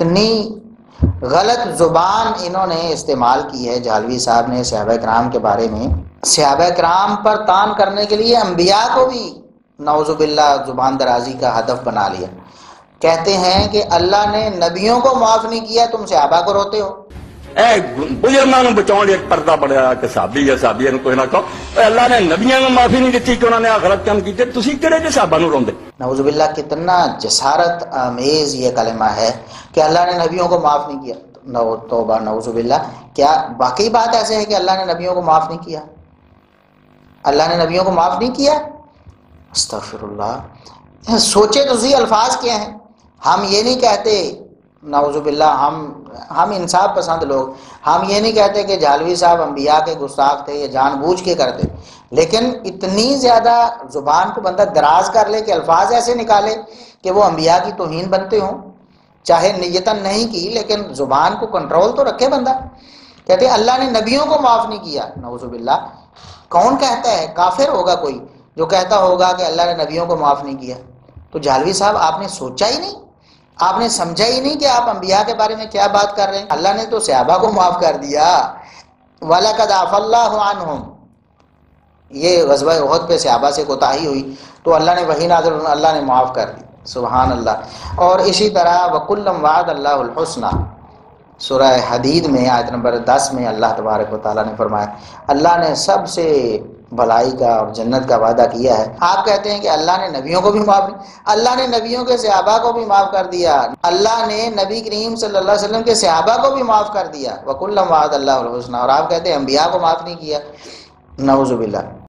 اتنی غلط زبان انہوں نے استعمال کی ہے جہلوی صاحب نے صحابہ کرام کے بارے میں، صحابہ کرام پر تان کرنے کے لیے انبیاء کو بھی نعوذ باللہ زبان درازی کا ہدف بنا لیا۔ کہتے ہیں کہ اللہ نے نبیوں کو معاف نہیں کیا، تم صحابہ کو روتے ہو۔ اے بزرگوں بچاؤ ایک پردہ پڑیا کہ صحابی یا صحابیہ نو کوئی نہ کہو، اے اللہ نے نبیوں کو معافی نہیں دیتی کہ انہوں نے غلط کام کیتے، تسی کہڑے جے صحابہ نو روندے؟ نعوذ باللہ کتنا جسارت آمیز یہ کلمہ ہے کہ اللہ نے نبیوں کو معاف نہیں کیا۔ توبہ نعوذ باللہ، کیا واقعی بات ایسے ہے کہ اللہ نے نبیوں کو معاف نہیں کیا؟ اللہ نے نبیوں کو معاف نہیں کیا؟ استغفر اللہ۔ سوچے تو صحیح الفاظ کیا ہیں۔ ہم یہ نہیں کہتے نعوذ باللہ، ہم انصاف پسند لوگ، ہم یہ نہیں کہتے کہ جہلوی صاحب انبیاء کے گستاخ تھے یا جان بوجھ کے کرتے، لیکن اتنی زیادہ زبان کو بندہ دراز کر لے کہ الفاظ ایسے نکالے کہ وہ انبیاء کی توہین بنتے ہوں، چاہے نیتاً نہیں کی لیکن زبان کو کنٹرول تو رکھے بندہ۔ کہتے ہیں اللہ نے نبیوں کو معاف نہیں کیا، نعوذ باللہ۔ کون کہتا ہے؟ کافر ہوگا کوئی جو کہتا ہوگا کہ اللہ نے نبیوں کو معاف نہیں کیا۔ تو جہلوی صاحب آپ نے سوچا ہی نہیں، آپ نے سمجھا ہی نہیں کہ آپ انبیاء کے بارے میں کیا بات کر رہے ہیں۔ اللہ نے تو صحابہ کو معاف کر دیا، وَلَقَدْ عَفَا اللَّهُ عَنْهُمْ، یہ غزوہ احد پہ صحابہ سے کوتاہی ہوئی تو اللہ نے وحی نازل، اللہ نے معاف کر دی، سبحان اللہ۔ اور اسی طرح وَكُلًّا وَعَدَ اللَّهُ الْحُسْنَى، سورہ حدید میں آیت نمبر 10 میں اللہ تبارک و تعالیٰ نے فرمایا اللہ نے سب سے بھلائی کا اور جنت کا وعدہ کیا ہے۔ آپ کہتے ہیں کہ اللہ نے نبیوں کو بھی معاف، اللہ نے نبیوں کے صحابہ کو بھی معاف کر دیا، اللہ نے نبی کریم صلی اللہ علیہ وسلم کے صحابہ کو بھی معاف کر دیا، وَكُلًّا وَعَدَ اللَّهُ الْحُسْنَى، اور آپ کہتے ہیں انبیاء کو معاف نہیں کیا، نعوذ باللہ۔